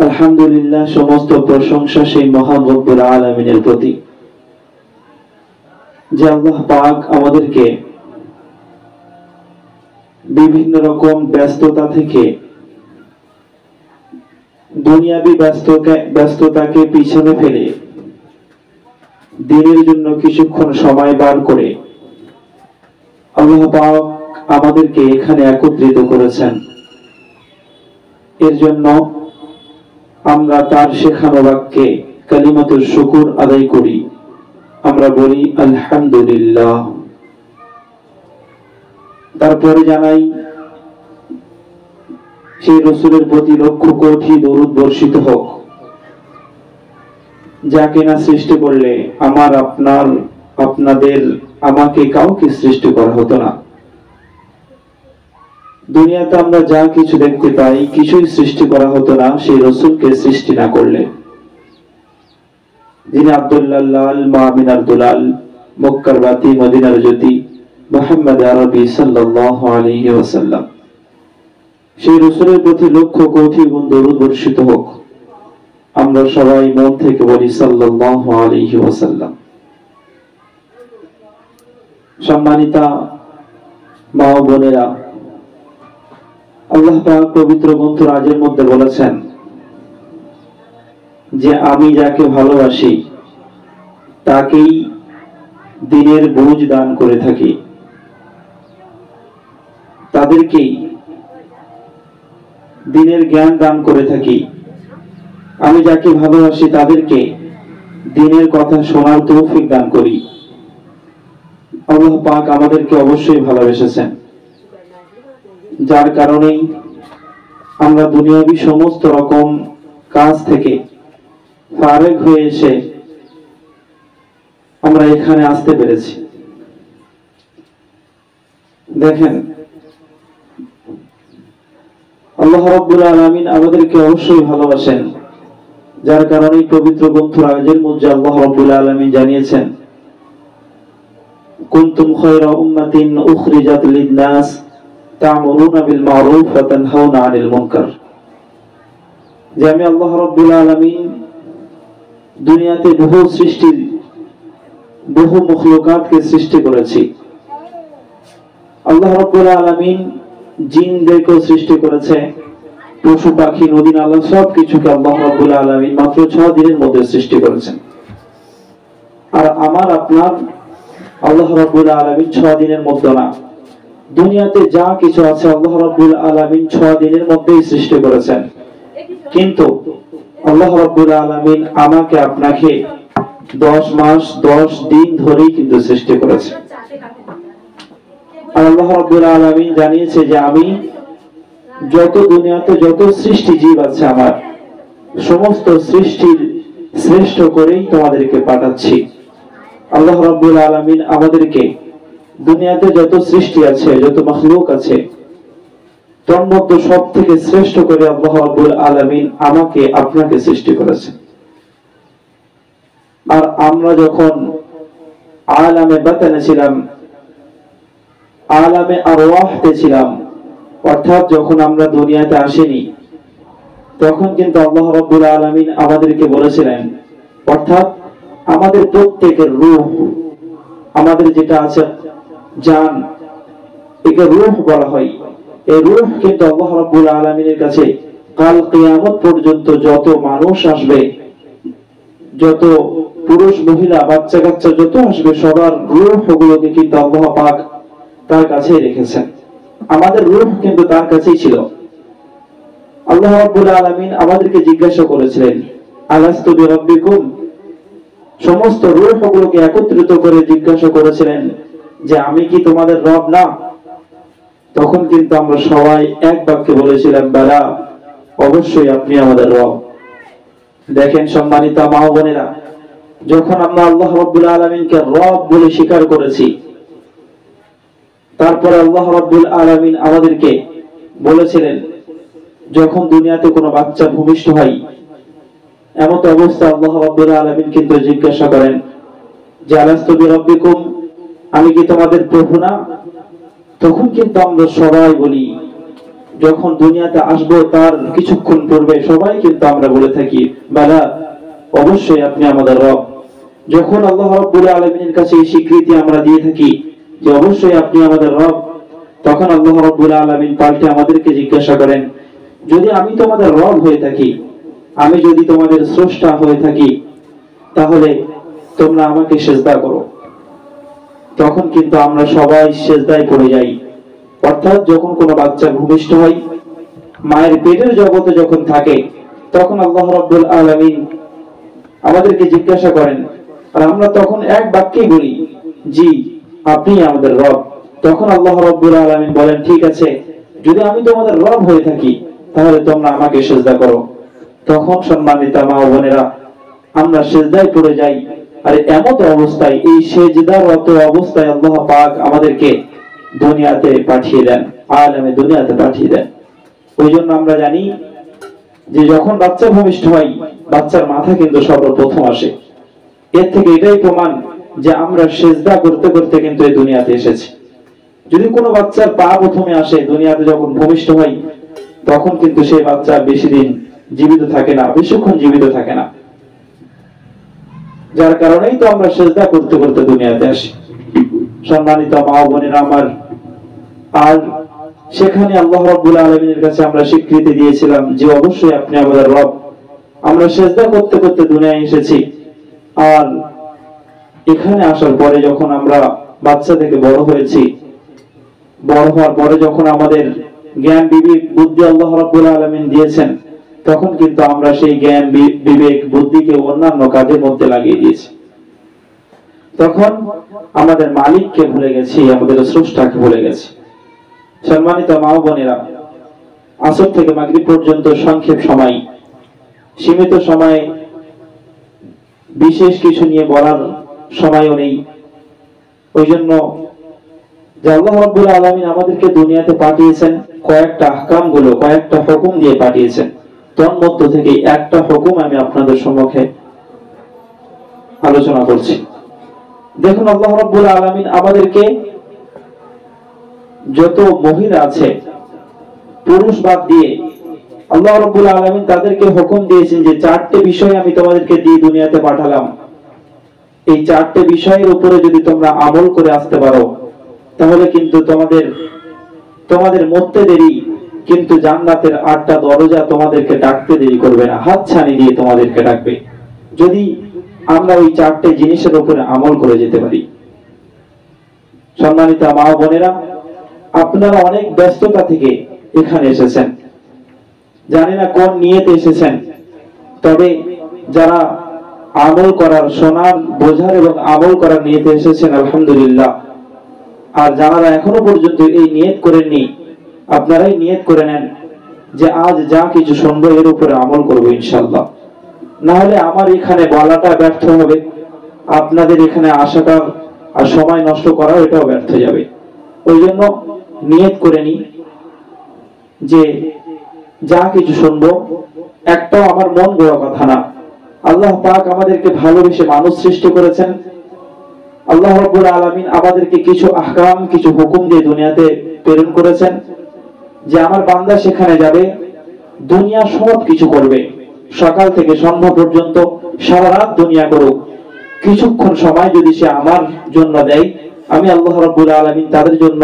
আলহামদুলিল্লাহ, সমস্ত প্রশংসা সেই মহান রব্বুল আলামিনের প্রতি, যে আল্লাহ পাক আমাদেরকে বিভিন্ন রকম ব্যস্ততা থেকে, দুনিয়াবী ব্যস্ততাকে পিছনে ফেলে দিনের জন্য কিছুক্ষণ সময় বার করে আল্লাহ পাক আমাদেরকে এখানে একত্রিত করেছেন। এর জন্য আমরা তার শেখানো বাক্যে কালিমাতুল শুকর আদায় করি। আমরা বলি আলহামদুলিল্লাহ। তারপরে জানাই সেই রাসূলের প্রতি লক্ষ কোটি দরুদ বর্ষিত হোক, যাকে না সৃষ্টি করলে আমার, আপনার, আপনাদের, আমাকে কাউকে সৃষ্টি করা হতো না। দুনিয়াতে আমরা যা কিছু দেখতে পাই কিছুই সৃষ্টি করা হতো না সেই রাসূলকে সৃষ্টি না করলে, যিনি আব্দুল্লাহ লাল, মামিনার দুলাল, মক্কার বাতি, মদিনার জ্যোতি, মুহাম্মদ আরবি সাল্লাল্লাহু আলাইহি ওয়াসাল্লাম। সেই রাসূলের প্রতি লক্ষ কোটি গুণ দরুদ বর্ষিত হোক। আমরা সবাই মন থেকে বলি সাল্লাল্লাহু আলাইহি ওয়াসাল্লাম। সম্মানিতা মা ও বোনেরা, আল্লাহ পাক পবিত্র গ্রন্থ রাজের মধ্যে বলেছেন যে আমি যাকে ভালোবাসি তাকেই দিনের বুঝ দান করে থাকি, তাদেরকেই দিনের জ্ঞান দান করে থাকি। আমি যাকে ভালোবাসি তাদেরকে দিনের কথা শোনার তৌফিক দান করি। আল্লাহ পাক আমাদেরকে অবশ্যই ভালোবেসেছেন, যার কারণেই আমরা দুনিয়াবী সমস্ত রকম কাজ থেকে ফারেগ হয়ে এসে আমরা এখানে আসতে পেরেছি। দেখেন, আল্লাহ রাব্বুল আলামিন আমাদেরকে অবশ্যই ভালোবাসেন, যার কারণে পবিত্র গ্রন্থ রাজের মধ্যে আল্লাহ রাব্বুল আলামিন জানিয়েছেন, কুনতুম খায়রা উম্মাতিন উখরিজাত লিন-নাস তা'মুরুনা বিল মা'রুফ ওয়া তানহাউনা আনিল মুনকার। যে আমি আল্লাহ রাব্বুল আলামিন দুনিয়াতে বহু মখলুকাতকে সৃষ্টি করেছি। আল্লাহ রাব্বুল আলামিন জিনদেরকে সৃষ্টি করেছে, পশু পাখি, নদী নালা সবকিছুকে আল্লাহ রাব্বুল আলামিন মাত্র 6 দিনের মধ্যে সৃষ্টি করেছেন। আর আমার আপনার আল্লাহ রাব্বুল আলামিন 6 দিনের মধ্যে না, দুনিয়াতে যা কিছু আছে আল্লাহ রাব্বুল আলামিন 6 দিনের মধ্যেই সৃষ্টি করেছেন। কিন্তু আল্লাহ রাব্বুল আলামিন আমাকে আপনাকে 10 মাস 10 দিন ধরেই কিন্তু সৃষ্টি করেছে। আর আল্লাহ রাব্বুল আলামিন জানিয়েছে যে আমি যত দুনিয়াতে যত সৃষ্টি জীব আছে আমার, সমস্ত সৃষ্টির শ্রেষ্ঠ করেই তোমাদেরকে পাঠাচ্ছি। আল্লাহ রাব্বুল আলামিন আমাদেরকে দুনিয়াতে যত সৃষ্টি আছে, যত মাখলুক আছে, তার মধ্যে সব থেকে শ্রেষ্ঠ করে আল্লাহ রাব্বুল আলামিন আমাকে আপনাকে সৃষ্টি করেছে। আর আমরা যখন আলামে বাতানে ছিলাম, আলামে আরওয়াহতে ছিলাম, অর্থাৎ যখন আমরা দুনিয়াতে আসিনি, তখন কিন্তু আল্লাহ রাব্বুল আলামিন আমাদেরকে বলেছিলেন, অর্থাৎ আমাদের প্রত্যেকের রূহ, আমাদের যেটা আছে জান, একে রূহ বলা হয়। এই রূহ কিন্তু আল্লাহ রাব্বুল আলামিনের কাছে কাল কিয়ামত পর্যন্ত যত মানুষ আসবে, যত পুরুষ মহিলা বাচ্চা কাচ্চা যত আসবে, সবার রূহগুলোকে কিন্তু আল্লাহ পাক তার কাছেই রেখেছেন। আমাদের রূহ কিন্তু তার কাছেই ছিল। আল্লাহ রাব্বুল আলামিন আমাদেরকে জিজ্ঞাসা করেছিলেন, আলাস্তু বিরাব্বিকুম, সমস্ত রূহগুলোকে একত্রিত করে জিজ্ঞাসা করেছিলেন যে আমি কি তোমাদের রব না? তখন কিন্তু আমরা সবাই এক বাক্যে বলেছিলাম, বালা, অবশ্যই আপনি আমাদের রব। দেখেন সম্মানিত মা ও বোনেরা, যখন আমরা আল্লাহ রাব্বুল আলামিনকে রব বলে স্বীকার করেছি, তারপরে আল্লাহ রাব্বুল আলামিন আমাদেরকে বলেছিলেন, যখন দুনিয়াতে কোনো বাচ্চা ভূমিষ্ঠ হয়, এমত অবস্থা আল্লাহ রাব্বুল আলামিন কিন্তু জিজ্ঞাসা করেন যে আলাস্তু বিরাব্বিকুম, আমি কি তোমাদের প্রভু না? তখন কিন্তু আমরা সবাই বলি যখন দুনিয়াতে আসবো তার কিছুক্ষণ পূর্বে সবাই কিন্তু আমরা বলে থাকি বালা অবশ্যই আপনি আমাদের রব। যখন আল্লাহ রাব্বুল আলামিনের কাছে এই স্বীকৃতি আমরা দিয়ে থাকি যে অবশ্যই আপনি আমাদের রব, তখন আল্লাহ রাব্বুল আলামিন পাল্টে আমাদেরকে জিজ্ঞাসা করেন, যদি আমি তোমাদের রব হয়ে থাকি, আমি যদি তোমাদের স্রষ্টা হয়ে থাকি, তাহলে তোমরা আমাকে সিজদা করো। তখন কিন্তু আমরা সবাই সিজদায় পড়ে যাই। অর্থাৎ যখন কোনো বাচ্চা ভূমিষ্ঠ হয়, মায়ের পেটের জগতে যখন থাকে, তখন আল্লাহ রাব্বুল আলামিন আমাদেরকে জিজ্ঞাসা করেন, আর আমরা তখন এক বাক্যেই বলি জি আপনি আমাদের রব। তখন আল্লাহ রাব্বুল আলামিন বলেন, ঠিক আছে, যদি আমি তোমাদের রব হয়ে থাকি তাহলে তোমরা আমাকে সিজদা করো। তখন সম্মানিত মা ও বোনেরা, আমরা সিজদায় পড়ে যাই। আর এমত অবস্থায়, এই সিজদারত অবস্থায় আল্লাহ পাক আমাদেরকে দুনিয়াতে পাঠিয়ে দেন, আলামে দুনিয়াতে পাঠিয়ে দেন। ওই জন্য আমরা জানি যে যখন বাচ্চা ভূমিষ্ঠ হয়, বাচ্চার মাথা কিন্তু সর্বপ্রথম আসে। এর থেকে এটাই প্রমাণ যে আমরা সিজদা করতে করতে কিন্তু এই দুনিয়াতে এসেছি। যদি কোনো বাচ্চার পা প্রথমে আসে দুনিয়াতে যখন ভূমিষ্ঠ হয়, তখন কিন্তু সেই বাচ্চা বেশি দিন জীবিত থাকে না, বেশিক্ষণ জীবিত থাকে না। যার কারণেই তো আমরা সিজদা করতে করতে দুনিয়াতে আসি। সম্মানিত মা ও বোনেরা আমার, আর সেখানে আল্লাহ রাব্বুল আলামিনের কাছে আমরা স্বীকৃতি দিয়েছিলাম যে অবশ্যই আপনি আমাদের রব। আমরা সিজদা করতে করতে দুনিয়ায় এসেছি। আর এখানে আসার পরে যখন আমরা বাচ্চা থেকে বড় হয়েছি, বড় হওয়ার পরে যখন আমাদের জ্ঞান বিবেক বুদ্ধি আল্লাহ রাব্বুল আলামিন দিয়েছেন, তখন কিন্তু আমরা সেই জ্ঞান বিবেক বুদ্ধিকে অন্যান্য কাজের মধ্যে লাগিয়ে দিয়েছি। তখন আমাদের মালিককে ভুলে গেছি, আমাদের স্রষ্টাকে ভুলে গেছি। সম্মানিত মা ও বোনেরা, আসর থেকে মাগরিব পর্যন্ত সংক্ষেপ সময়, সীমিত সময়ে বিশেষ কিছু নিয়ে বলার সময়ও নেই। ওই জন্য যে আল্লাহ রাব্বুল আলামিন আমাদেরকে দুনিয়াতে পাঠিয়েছেন, কয়েকটা আহকাম গুলো, কয়েকটা হুকুম দিয়ে পাঠিয়েছেন। তার মধ্য থেকে একটা হুকুম আমি আপনাদের সম্মুখে আলোচনা করছি। দেখুন, আল্লাহ রাব্বুল আলামিন আমাদেরকে, যত মহিলা আছে পুরুষ বাদ দিয়ে, আল্লাহ রাব্বুল আলামিন তাদেরকে হুকুম দিয়েছেন যে চারটি বিষয় আমি তোমাদেরকে দিয়ে দুনিয়াতে পাঠালাম। এই চারটি বিষয়ের উপরে যদি তোমরা আমল করে আসতে পারো, তাহলে কিন্তু তোমাদের মরতে দেরি, কিন্তু জান্নাতের 8টা দরজা তোমাদেরকে ডাকতে দেরি করবে না, হাতছানি দিয়ে তোমাদেরকে ডাকবে, যদি আমরা ওই চারটি জিনিসের উপরে আমল করে যেতে পারি। সম্মানিত মা ও বোনেরা, আপনারা অনেক ব্যস্ততা থেকে এখানে এসেছেন, জানি না কোন নিয়তে এসেছেন, তবে যারা আমল করার, শোনার, বোঝার এবং আমল করার নিয়তে এসেছেন আলহামদুলিল্লাহ। আর যারা এখনো পর্যন্ত এই নিয়ত করেননি, আপনারাই নিয়ত করে নেন যে আজ যা কিছু শুনবো এর উপরে আমল করবো ইনশাআল্লাহ। না হলে আমার এখানে বলাটা ব্যর্থ হবে, আপনাদের এখানে আসাটা আর সময় নষ্ট করা এটাও ব্যর্থ যাবে। ওই জন্য নিয়ত করে নি যে যা কিছু শুনবো একটাও আমার মন গড়া কথা না। আল্লাহ পাক আমাদেরকে ভালোবেসে মানুষ সৃষ্টি করেছেন। আল্লাহ রাব্বুল আলামিন আমাদেরকে কিছু আহকাম, কিছু হুকুম দিয়ে দুনিয়াতে প্রেরণ করেছেন যে আমার বান্দা সেখানে যাবে, দুনিয়া সব কিছু করবে, সকাল থেকে সন্ধ্যা পর্যন্ত সারা রাত দুনিয়া করুক, কিছুক্ষণ সময় যদি সে আমার জন্য দেয়, আমি আল্লাহ রাব্বুল আলামিন তাদের জন্য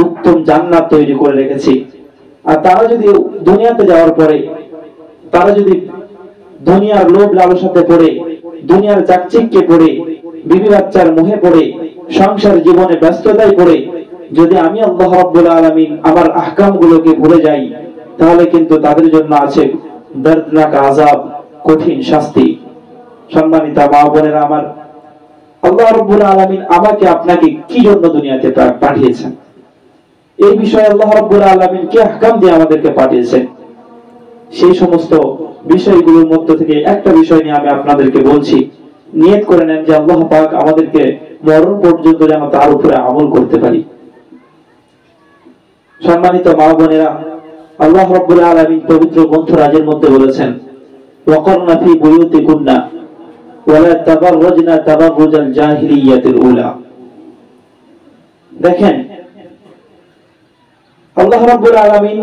উত্তম জান্নাত তৈরি করে রেখেছি। আর তারা যদি দুনিয়াতে যাওয়ার পরে, তারা যদি দুনিয়ার লোভ লালসাতে পড়ে, দুনিয়ার চাকচিক্যে পড়ে, বিবি বাচ্চার মোহে পড়ে, সংসার জীবনে ব্যস্ততায় পড়ে যদি আমি আল্লাহ রাব্বুল আলামিন আমার আহকাম গুলোকে ভুলে যাই, তাহলে কিন্তু তাদের জন্য আছে দর্দনাক আযাব, কঠিন শাস্তি। সম্মানিত মা বোনেরা আমার, আল্লাহ রাব্বুল আলামিন আমাকে আপনাকে কি জন্য দুনিয়াতে পাঠিয়েছেন, এই বিষয়ে আল্লাহ রাব্বুল আলামিন কি আহকাম দিয়ে আমাদেরকে পাঠিয়েছেন, সেই সমস্ত বিষয়গুলোর মধ্য থেকে একটা বিষয় নিয়ে আমি আপনাদেরকে বলছি। নিয়ত করে নেন যে আল্লাহ পাক আমাদেরকে মরণ পর্যন্ত যেন তার উপরে আমল করতে পারি। সম্মানিত মা বোনেরা, আল্লাহ রাব্বুল আলামিন পবিত্র গ্রন্থ রাজের মধ্যে বলেছেন, ওয়াকারনা ফি বুয়ুতিকুন্না ওয়ালা তাবাররাজনা তাবাররুজাল জাহিলিয়াতিল উলা। দেখেন, আল্লাহ রাব্বুল আলামিন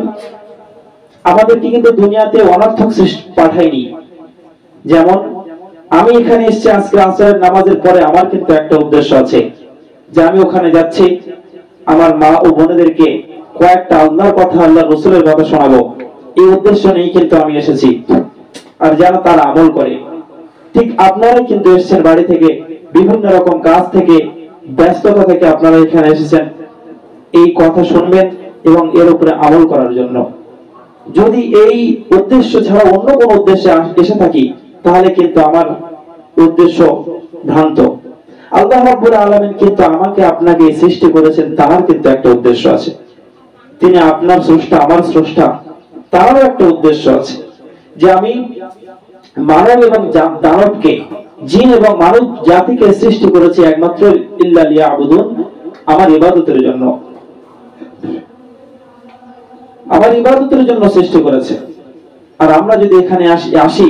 আমাদেরকে কিন্তু দুনিয়াতে অনর্থক পাঠায়নি। যেমন আমি এখানে এসেছি আজকে আসরের নামাজের পরে, আমার কিন্তু একটা উদ্দেশ্য আছে যে আমি ওখানে যাচ্ছি আমার মা ও বোনেদেরকে কয়েকটা আল্লাহর কথা, আল্লাহর রাসূলের কথা শোনাবো। এই উদ্দেশ্য নিয়ে কিন্তু আমি এসেছি, আর যেন তারা আমল করে। ঠিক আপনারাই কিন্তু এসেছেন বাড়ি থেকে, বিভিন্ন রকম কাজ থেকে, ব্যস্ততা থেকে আপনারা এখানে এসেছেন এই কথা শুনবেন এবং এর উপরে আমল করার জন্য। যদি এই উদ্দেশ্য ছাড়া অন্য কোন উদ্দেশ্যে এসে থাকি, তাহলে কিন্তু আমার উদ্দেশ্য ভ্রান্ত। আল্লাহ রাব্বুল আলামিন কিন্তু আমাকে আপনাকে সৃষ্টি করেছেন, তার কিন্তু একটা উদ্দেশ্য আছে। তিনি আপনার স্রষ্টা, আমার স্রষ্টা, তারও একটা উদ্দেশ্য আছে যে আমি মানব এবং দানবকে, জিন এবং মানব জাতিকে সৃষ্টি করেছি একমাত্র ইল্লা লিয়াবুদুন, আমার ইবাদতের জন্য, আমার ইবাদতের জন্য সৃষ্টি করেছে। আর আমরা যদি এখানে আসি,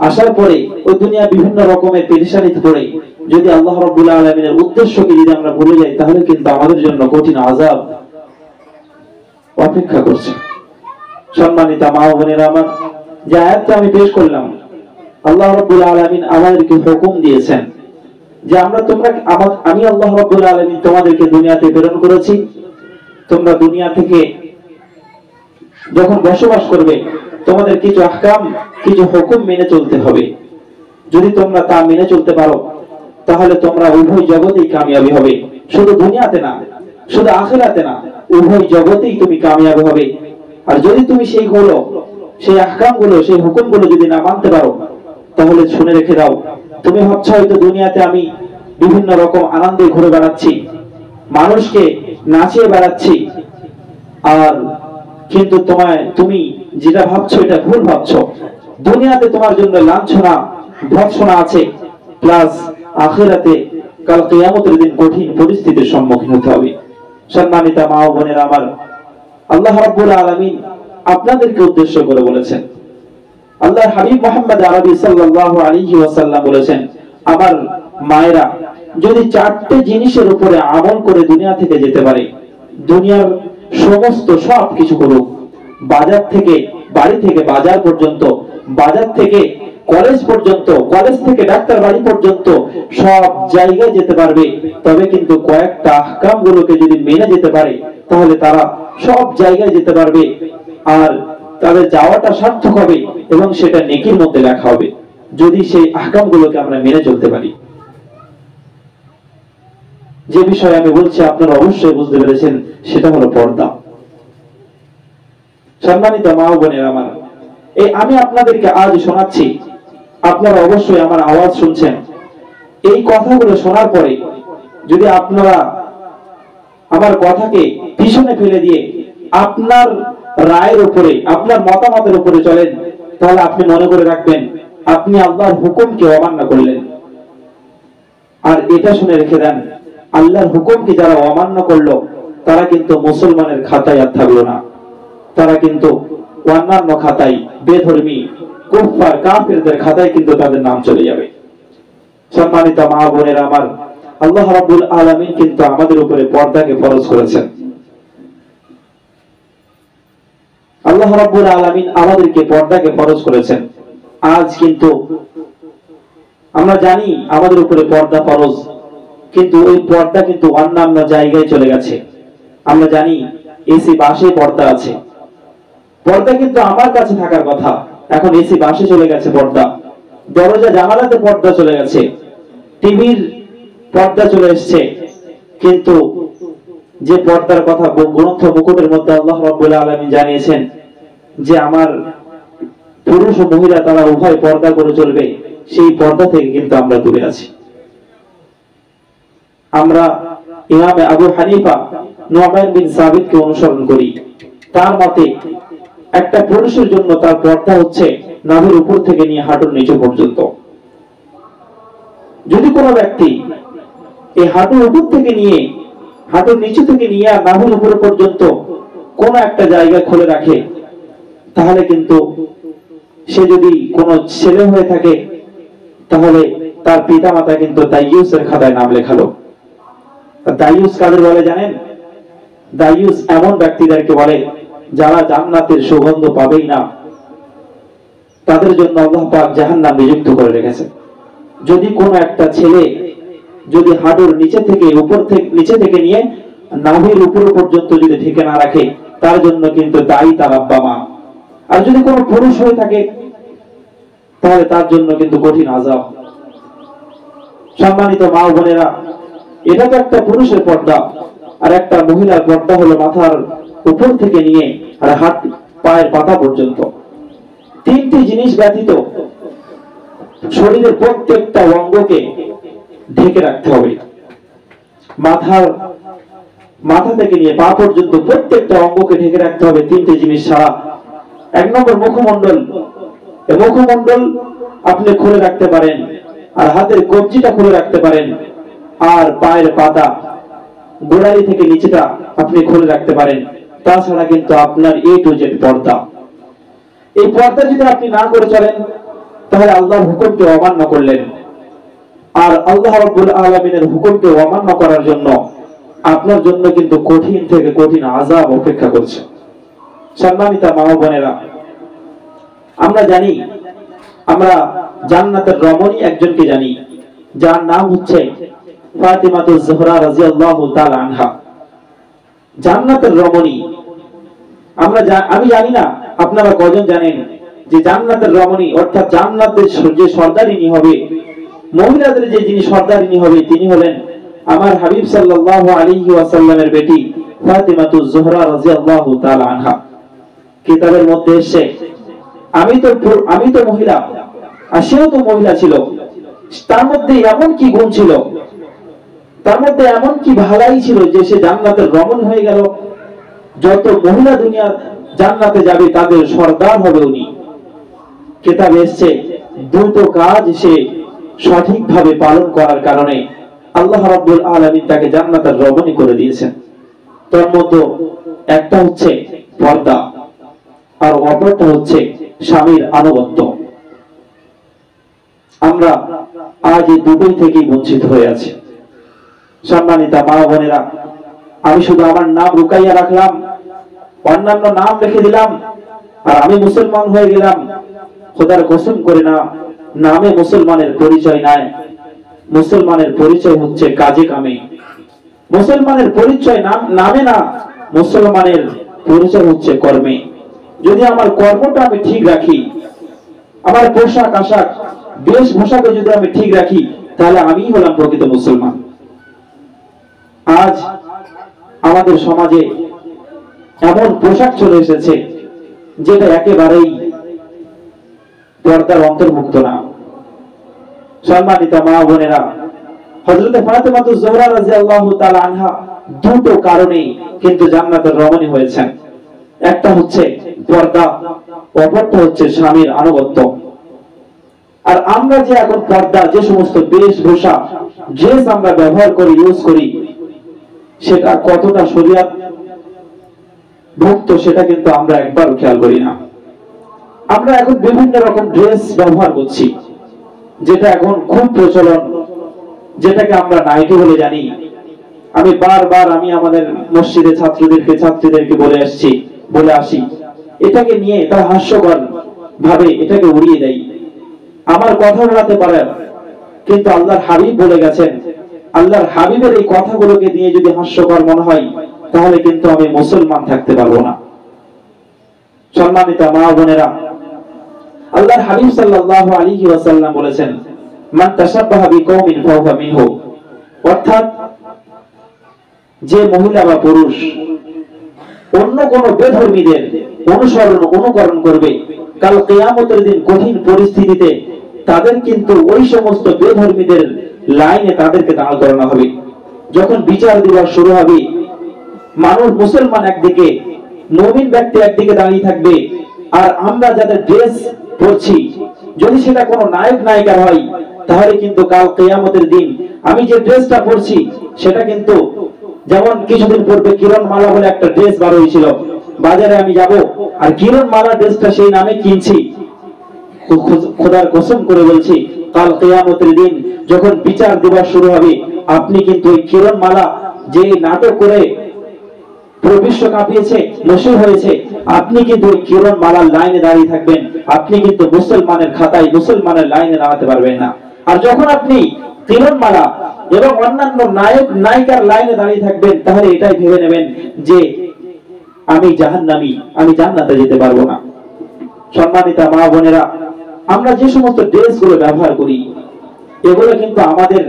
আসার পরে ওই দুনিয়া বিভিন্ন রকমের পেরেশানিতে পড়ে যদি আল্লাহ রাব্বুল আলামিনের উদ্দেশ্যকে যদি আমরা ভুলে যাই, তাহলে কিন্তু আমাদের জন্য কঠিন আযাব অপেক্ষা করছে। সম্মানিত মা ও বোনেরা আমার, যে আয়াতটা আমি পেশ করলাম, আল্লাহ রাব্বুল আলামিন আমাদেরকে হুকুম দিয়েছেন যে আমি আল্লাহ রাব্বুল আলামিন তোমাদেরকে দুনিয়াতে প্রেরণ করেছি। তোমরা দুনিয়া থেকে যখন বসবাস করবে, তোমাদের কিছু আহকাম, কিছু হুকুম মেনে চলতে হবে। যদি তোমরা তা মেনে চলতে পারো, তাহলে তোমরা উভয় জগতেই কামিয়াবি হবে। শুধু দুনিয়াতে না, শুধু আখিরাতে না, উভয় জগতেই তুমি কামিয়াবি হবে। আর যদি তুমি সেই আহকামগুলো, সেই হুকুমগুলো যদি না মানতে পারো, তাহলে শুনে রেখে দাও, তুমি ভাবছো হয়তো দুনিয়াতে আমি বিভিন্ন রকম আনন্দে ঘুরে বেড়াচ্ছি, মানুষকে নাচিয়ে বেড়াচ্ছি, আর কিন্তু তুমি যেটা ভাবছো এটা ভুল ভাবছো। দুনিয়াতে তোমার জন্য লাঞ্ছনা, ভৎসনা আছে, প্লাস আখিরাতে কাল কিয়ামতের দিন কঠিন পরিস্থিতির সম্মুখীন হতে হবে। সম্মানিত মা ও বোনেরা আমার, আল্লাহ রাব্বুল আলামিন আপনাদেরকে উদ্দেশ্য করে বলেছেন, আল্লাহর হাবিব মুহাম্মদ আরবি সাল্লাল্লাহু আলাইহি ওয়াসাল্লাম বলেছেন, আমার মায়েরা যদি চারটি জিনিসের উপরে আমল করে দুনিয়া থেকে যেতে পারে, দুনিয়ার সমস্ত সব কিছু করুক, বাজার থেকে, বাড়ি থেকে বাজার পর্যন্ত, বাজার থেকে কলেজ পর্যন্ত, কলেজ থেকে ডাক্তার বাড়ি পর্যন্ত সব জায়গায় যেতে পারবে, তবে কিন্তু কয়েকটা আহকাম গুলোকে যদি মেনে যেতে পারে, তাহলে তারা সব জায়গায় যেতে পারবে, আর তাদের যাওয়াটা সার্থক হবে এবং সেটা নেকির মধ্যে লেখা হবে, যদি সেই আহকাম গুলোকে আমরা মেনে চলতে পারি। যে বিষয়ে আমি বলছি আপনারা অবশ্যই বুঝতে পেরেছেন, সেটা হলো পর্দা। সম্মানিত মা ও বোনেরা আমার, এই আমি আপনাদেরকে আজ শোনাচ্ছি, আপনারা অবশ্যই আমার আওয়াজ শুনছেন। এই কথাগুলো শোনার পরে যদি আপনারা আমার কথাকে পিছনে ফেলে দিয়ে আপনার রায়ের উপরে, আপনার মতামতের উপরে চলেন, তাহলে আপনি মনে করে রাখবেন আপনি আল্লাহর হুকুমকে অমান্য করলেন। আর এটা শুনে রেখে দেন, আল্লাহর হুকুমকে যারা অমান্য করলো, তারা কিন্তু মুসলমানের খাতায় আর থাকলো না, তারা কিন্তু অন্যান্য খাতায়, বেধর্মী কুফফার কাফিরদের খাতায় কিন্তু তাদের নাম চলে যাবে। সম্মানিত মা বোনেরা আমার, আল্লাহ রাব্বুল আলামিন কিন্তু আমাদের উপরে পর্দাকে ফরজ করেছেন। আল্লাহ রাব্বুল আলামিন আমাদেরকে পর্দাকে ফরজ করেছেন। আজ কিন্তু আমরা জানি আমাদের উপরে পর্দা ফরজ, কিন্তু ওই পর্দা কিন্তু অন্যান্য জায়গায় চলে গেছে। আমরা জানি এসি বাসে পর্দা আছে, পর্দা কিন্তু আমার কাছে থাকার কথা, এখন এসি বাসে চলে গেছে পর্দা, দরজা জানালাতে পর্দা চলে গেছে, টিভির পর্দা চলে এসেছে। কিন্তু যে পর্দার কথা গ্রন্থ মুকুটের মধ্যে আল্লাহ রাব্বুল আলামিন জানিয়েছেন যে আমার পুরুষ ও মহিলা তারা উভয় পর্দা করে চলবে, সেই পর্দা থেকে কিন্তু আমরা দূরে আছি। আমরা ইমাম আবু হানিফা নু'মান বিন সাবিতকে অনুসরণ করি। তার মতে একটা পুরুষের জন্য তার পর্দা হচ্ছে নাভির উপর থেকে নিয়ে হাঁটুর নিচে পর্যন্ত। যদি কোনো ব্যক্তি এই হাঁটুর উপর থেকে নিয়ে, হাঁটুর নিচে থেকে নিয়ে আর নাভির উপর পর্যন্ত কোন একটা জায়গায় খুলে রাখে, তাহলে কিন্তু সে যদি কোনো ছেলে হয়ে থাকে, তাহলে তার পিতামাতা কিন্তু দায়ুসের খাতায় নাম লেখালো। দায়ুস কাদের বলে জানেন? দায়ুস এমন ব্যক্তিদেরকে বলে যারা জান্নাতের সুগন্ধ পাবেই না, তাদের জন্য আল্লাহ পাক জাহান্নাম নিযুক্ত করে রেখেছে। যদি কোনো একটা ছেলে যদি হাঁটুর নিচে থেকে নিচে থেকে নিয়ে নাভির উপর পর্যন্ত যদি ঢেকে না রাখে, তার জন্য কিন্তু দায়ী তার আব্বা মা। আর যদি কোনো পুরুষ হয়ে থাকে তাহলে তার জন্য কিন্তু কঠিন আযাব। সম্মানিত মা ও বোনেরা, এটা তো একটা পুরুষের পর্দা, আর একটা মহিলার পর্দা হলো মাথার উপর থেকে নিয়ে আর হাত পায়ের পাতা পর্যন্ত। তিনটি জিনিস ব্যতীত শরীরের প্রত্যেকটা অঙ্গকে ঢেকে রাখতে হবে। মাথা থেকে নিয়ে পা পর্যন্ত প্রত্যেকটা অঙ্গকে ঢেকে রাখতে হবে তিনটি জিনিস ছাড়া। এক নম্বর মুখমণ্ডল। মুখমণ্ডল আপনি খুলে রাখতে পারেন, আর হাতের কবজিটা খুলে রাখতে পারেন, আর পায়ের পাতা গোড়ালি থেকে নিচেটা আপনি খুলে রাখতে পারেন। তাছাড়া কিন্তু আপনার A to Z পর্দা। এই পর্দা যদি আপনি না করে চলেন তাহলে আল্লাহর হুকুমকে অমান্য করলেন, আর আল্লাহ রাব্বুল আলামিনের হুকুমকে অমান্য করার জন্য আপনার জন্য কিন্তু কঠিন থেকে কঠিন আযাব অপেক্ষা করছে। সম্মানিত মা ও বোনেরা, আমরা জানি, আমরা জান্নাতের রমণী একজনকে জানি, যার নাম হচ্ছে ফাতিমাতুজ জোহরা রাদিয়াল্লাহু তাআলা আনহা। জান্নাতের রমণী আমি জানি না আপনারা কয়জন জানেন যে জান্নাতের রমণী অর্থাৎ জান্নাতের যে সর্দারিনী হবে, মহিলাদের যে যিনি সর্দারিনী হবে, তিনি হলেন আমার হাবিব সাল্লাল্লাহু আলাইহি ওয়াসাল্লামের বেটি ফাতিমাতুজ জোহরা রাদিয়াল্লাহু তাআলা আনহা। কিতাবের মধ্যে এসেছে আমি তো মহিলা, আর সেও তো মহিলা ছিল, তার মধ্যে এমন কি গুণ ছিল, তার মধ্যে এমন কি ভালাই ছিল যে সে জান্নাতের রমণী হয়ে গেল। যত মহিলা দুনিয়া জান্নাতে যাবে তাদের সর্দার হবে উনি। কিতাবে এসেছে দুটো কাজ সে সঠিকভাবে পালন করার কারণে আল্লাহ রাব্বুল আলামিন তাকে জান্নাতের রমণী করে দিয়েছেন। তার মধ্যে একটা হচ্ছে পর্দা, আর অপরটা হচ্ছে স্বামীর আনুগত্য। আমরা আজ এই দুটোই থেকেই বঞ্চিত হয়ে আছি। সম্মানিতা মা বোনেরা, আমি শুধু আমার নাম রুকাইয়া রাখলাম, অন্যান্য নাম রেখে দিলাম, আর আমি মুসলমান হয়ে গেলাম। খোদার কসম করে না, নামে মুসলমানের পরিচয় নাই। মুসলমানের পরিচয় হচ্ছে কাজে কামে। মুসলমানের পরিচয় নামে না, মুসলমানের পরিচয় হচ্ছে কর্মে। যদি আমার কর্মটা আমি ঠিক রাখি, আমার পোশাক আশাক বেশভূষাকে যদি আমি ঠিক রাখি, তাহলে আমিই হলাম প্রকৃত মুসলমান। আজ আমাদের সমাজে এমন পোশাক চলে এসেছে যেটা একেবারেই পর্দার অন্তর্ভুক্ত না। সম্মানিত মা বোনেরা, হযরত ফাতিমাতুজ জোহরা রাদিয়াল্লাহু তাআলা আনহা দুটো কারণে কিন্তু জান্নাতের রমণী হয়েছেন। একটা হচ্ছে পর্দা, অপরটা হচ্ছে স্বামীর আনুগত্য। আর আমরা যে এখন পর্দা, যে সমস্ত বেশভূষা ড্রেস আমরা ব্যবহার করি, ইউজ করি, সেটা কতটা শরীয়ত ভুক্ত সেটা কিন্তু আমরা একবারও খেয়াল করি না। আমরা এখন বিভিন্ন রকম ড্রেস ব্যবহার করছি, যেটা এখন খুব প্রচলন, যেটাকে আমরা নাইটি বলে জানি। আমি বারবার আমাদের মসজিদে ছাত্রীদেরকে বলে আসি, এটাকে নিয়ে তারা হাস্যকর ভাবে এটাকে উড়িয়ে দেয়। আমার কথা বলাতে পারে, কিন্তু আল্লাহর হাবিব বলে গেছেন, আল্লাহর হাবিবের এই কথাগুলোকে নিয়ে যদি হাস্যকর মনে হয়, তাহলে কিন্তু আমি মুসলমান থাকতে পারবো না। সম্মানিত মা বোনেরা, আল্লাহর হাবিব সাল্লাল্লাহু আলাইহি ওয়াসাল্লাম বলেছেন, মান তাশাব্বাহা বিকওমিন ফাহুয়া মিনহু। অর্থাৎ যে মহিলা বা পুরুষ অন্য কোন বেধর্মীদের অনুকরণ করবে, কাল কিয়ামতের দিন কঠিন পরিস্থিতিতে তাদের কিন্তু ওই সমস্ত বেধর্মীদের লাইনে তাদেরকে দাঁড় করানো হবে। যখন বিচার দিবস শুরু হবে, মানুষ মুসলমান একদিকে, মুমিন ব্যক্তি একদিকে দাঁড়িয়ে থাকবে, আর আমরা যাদের ড্রেস পরছি যদি সেটা কোনো নায়ক নায়িকা হয়, তাহলে কিন্তু কাল কিয়ামতের দিন আমি যে ড্রেসটা পরছি সেটা কিন্তু, যেমন কিছুদিন পূর্বে কিরণ মালা বলে একটা ড্রেস বার হয়েছিল, বাজারে আমি যাব আর কিরণ মালা ড্রেসটা সেই নামে কিনছি, খোদার কসম করে বলছি, কাল কিয়ামতের দিন যখন বিচার দিবস শুরু হবে, আপনি কিন্তু এই কিরণ মালা যে নাটক করে পুরো বিশ্ব কাঁপিয়েছে, মশহুর হয়েছে, আপনি কিন্তু ওই কিরণ মালার লাইনে দাঁড়িয়ে থাকবেন, আপনি কিন্তু মুসলমানের খাতায় মুসলমানের লাইনে দাঁড়াতে পারবেন না। আর যখন আপনি কিরণ মালা এবং অন্যান্য নায়ক নায়িকার লাইনে দাঁড়িয়ে থাকবেন, তাহলে এটাই ভেবে নেবেন যে আমি জাহান্নামী, আমি জান্নাতে যেতে পারবো না। সম্মানিতা মা বোনেরা, আমরা যে সমস্ত ড্রেস গুলো ব্যবহার করি, এগুলো কিন্তু আমাদের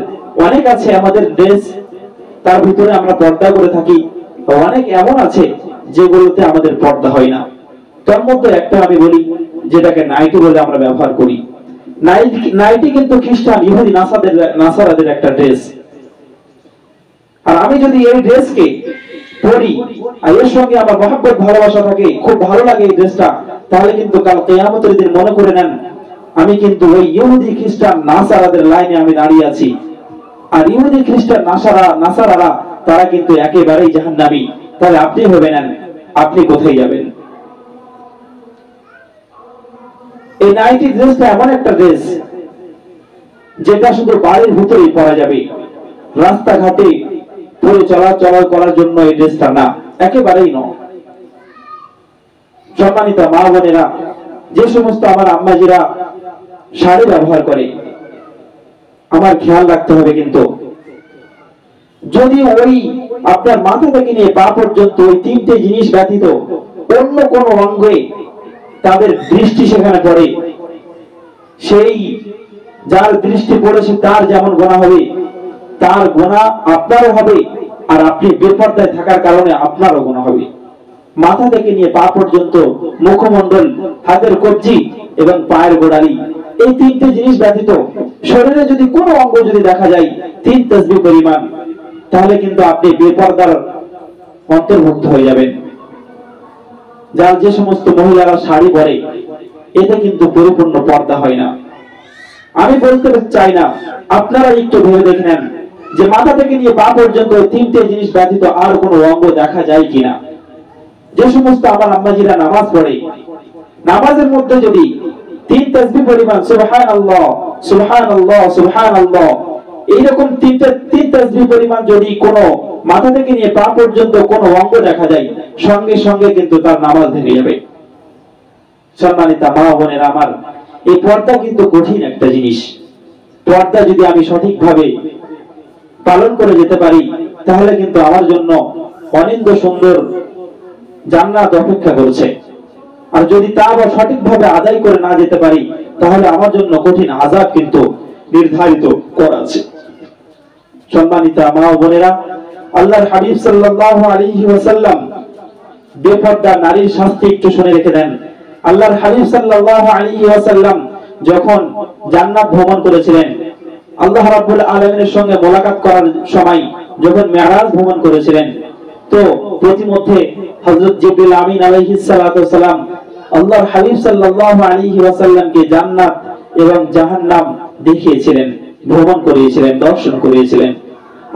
অনেক আছে, আমাদের ড্রেস তার ভিতরে আমরা পর্দা করে থাকি, অনেক এমন আছে যেগুলোতে আমাদের পর্দা হয় না। তার মধ্যে একটা আমি বলি, যেটাকে নাইটি বলে আমরা ব্যবহার করি। নাইটি কিন্তু খ্রিস্টান, ইহুদি, নাসারাদের একটা ড্রেস। আর আমি যদি এই ড্রেসকে পরি আর এর সঙ্গে আমার মহব্বত ভালোবাসা থাকে, খুব ভালো লাগে এই ড্রেসটা, তাহলে কিন্তু কাল কিয়ামতের দিন মনে করে নেন আমি কিন্তু ওই ইহুদি খ্রিস্টান নাসারাদের লাইনে আমি দাঁড়িয়ে আছি। আর ইহুদি খ্রিস্টান নাসারারা তারা কিন্তু একেবারেই জাহান্নামী। তাহলে আপনি ভেবে নেন আপনি কোথায় যাবেন। এই নাইটি ড্রেসটা এমন একটা ড্রেস যেটা শুধু বাড়ির ভিতরেই পরা যাবে, রাস্তাঘাটে পরে চলাচল করার জন্য এই ড্রেসটা না, একেবারেই নয়। সম্মানিত মা বোনেরা, যে সমস্ত আমার আম্মাজিরা শাড়ি ব্যবহার করে, আমার খেয়াল রাখতে হবে কিন্তু যদি ওই আপনার মাথা থেকে নিয়ে পা পর্যন্ত ওই তিনটে জিনিস ব্যতীত অন্য কোন অঙ্গে তাদের দৃষ্টি সেখানে পড়ে, সেই যার দৃষ্টি পড়েছে তার যেমন গোনা হবে, তার গোনা আপনারও হবে, আর আপনি বেপরদায় থাকার কারণে আপনারও গোনা হবে। মাথা থেকে নিয়ে পা পর্যন্ত, মুখমণ্ডল, হাতের কবজি এবং পায়ের গোড়ালি, এই তিনটে জিনিস ব্যতীত শরীরে যদি কোনো অঙ্গ যদি দেখা যায় 3 তাসবিহ পরিমাণ, তাহলে কিন্তু আপনি বেপরদার অন্তর্ভুক্ত হয়ে যাবেন। যার যে সমস্ত মহিলারা শাড়ি পরে, এতে কিন্তু পরিপূর্ণ পর্দা হয় না। আমি বলতে চাই না, আপনারা একটু ভেবে দেখে নেন যে মাথা থেকে নিয়ে পা পর্যন্ত তিনটে জিনিস ব্যতীত আর কোনো অঙ্গ দেখা যায় কিনা। যে সমস্ত আমার আম্মাজিরা নামাজ পড়ে, নামাজের মধ্যে যদি 3 তাসবিহ পরিমাণ সুবহানাল্লাহ সুবহানাল্লাহ সুবহানাল্লাহ এইরকম 3 তাসবিহ পরিমাণ যদি কোনো মাথা থেকে নিয়ে পা পর্যন্ত কোনো অঙ্গ দেখা যায়, সঙ্গে সঙ্গে কিন্তু তার নামাজ ভেঙে যাবে। সম্মানিতা মা বোনেরা আমার, এই পর্দা কিন্তু কঠিন একটা জিনিস। পর্দা যদি আমি সঠিকভাবে পালন করে যেতে পারি, তাহলে কিন্তু আমার জন্য অনিন্দ্য সুন্দর জান্নাত অপেক্ষা করছে। আর যদি তা আবার সঠিকভাবে আদায় করে না যেতে পারি, তাহলে আমার জন্য কঠিন আযাব কিন্তু নির্ধারিত করা আছে। সম্মানিতা মা ও বোনেরা, আল্লাহর হাবিব সাল্লাল্লাহু আলাইহি ওয়াসাল্লাম বেপরদা নারীর শাস্তি একটু শুনে রেখে দেন। আল্লাহর হাবিব সাল্লাল্লাহু আলাইহি ওয়াসাল্লাম যখন জান্নাত ভ্রমণ করেছিলেন, আল্লাহ রাব্বুল আলামিনের সঙ্গে মোলাকাত করার সময় যখন মিরাজ ভ্রমণ করেছিলেন, তো প্রতিমধ্যে হযরত জিবরিল আমিন আলাইহিস সালাতু ওয়াস সালাম আল্লাহর হাবিব সাল্লাল্লাহু আলাইহি ওয়াসাল্লামকে জান্নাত এবং জাহান্নাম দেখিয়েছিলেন, ভ্রমণ করিয়েছিলেন, দর্শন করিয়েছিলেন।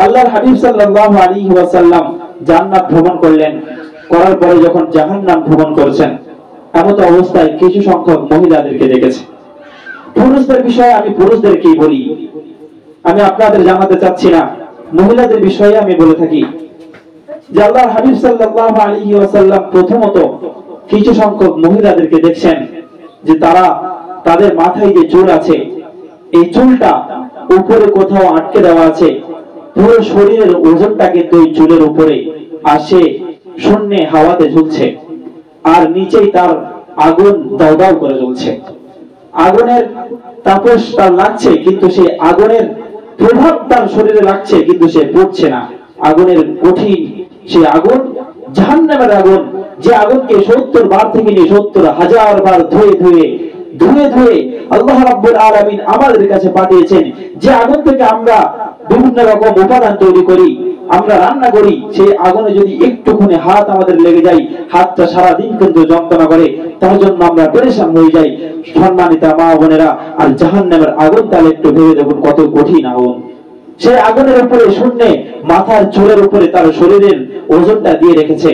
আল্লাহর হাবিব সাল্লাল্লাহু আলাইহি ওয়াসাল্লাম জান্নাত ভ্রমণ করলেন, করার পরে যখন জাহান্নাম ভ্রমণ করেছেন, এমন অবস্থায় কিছু সংখ্যক মহিলাদেরকে দেখেছে। পুরুষদের বিষয়ে আমি পুরুষদেরকেই বলি, আমি আপনাদের জানাতে চাচ্ছি না, মহিলাদের বিষয়ে আমি বলে থাকি যে আল্লাহর হাবিব সাল্লাল্লাহু আলাইহি ওয়াসাল্লাম প্রথমত কিছু সংখ্যক মহিলাদেরকে দেখছেন যে তারা তাদের মাথায় যে চুল আছে, এই চুলটা উপরে কোথাও আটকে দেওয়া আছে, পুরো শরীরের ওজনটা কিন্তু এই চুলের উপরে আসে, শূন্যে হাওয়াতে ঝুলছে, আর নিচেই তার আগুন দাউ দাউ করে জ্বলছে। আগুনের তাপস তার লাগছে, কিন্তু সেই আগুনের প্রভাব তার শরীরে লাগছে, কিন্তু সে পড়ছে না। আগুনের কঠিন সেই আগুন জাহান্নামের আগুন, যে আগুনকে 70 বার থেকে নিয়ে 70,000 বার ধুয়ে ধুয়ে ধুয়ে ধুয়ে আল্লাহ রাব্বুল আলামিন আমাদের কাছে পাঠিয়েছেন। যে আগুন থেকে আমরা বিভিন্ন রকম উপাদান তৈরি করি, আমরা রান্না করি, সেই আগুনে যদি একটুখানি হাত আমাদের লেগে যায়, হাতটা সারা দিন কিন্তু যন্ত্রণা করে, তার জন্য আমরা পেরেশান হয়ে যাই। সম্মানিতা মা বোনেরা, আর জাহান্নামের আগুন তাহলে একটু ভেবে দেখুন কত কঠিন আগুন। সেই আগুনের উপরে শূন্যে মাথার চুলের উপরে তার শরীরের ওজনটা দিয়ে রেখেছে।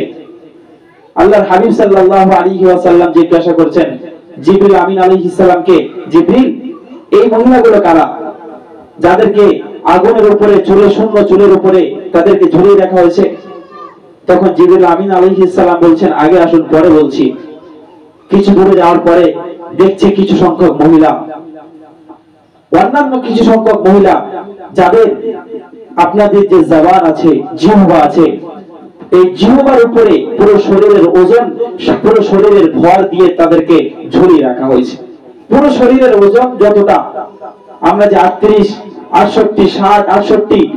আল্লাহর হাবিব সাল্লাল্লাহু আলাইহি ওয়াসাল্লাম জিজ্ঞাসা করছেন জিবরিল আমিন আলাইহিস সালামকে, জিবরিল, এই মহিলাগুলো কারা যাদেরকে আগুনের উপরে চুলের শূন্য চুলের উপরে তাদেরকে ঝুলিয়ে রাখা হয়েছে? তখন জিবরিল আমিন আলাইহিস সালাম বলছেন আগে আসুন পরে বলছি। কিছু দূরে যাওয়ার পরে দেখছে কিছু সংখ্যক মহিলা, অন্যান্য কিছু সংখ্যক মহিলা যাদের আপনাদের যে জবান আছে, জিহ্বা আছে, এই জিহ্বার উপরে পুরো শরীরের ওজন, পুরো শরীরের ভর দিয়ে তাদেরকে ঝুলিয়ে রাখা হয়েছে। পুরো শরীরের ওজন যতটা, আমরা যে 38, 68, 60, 68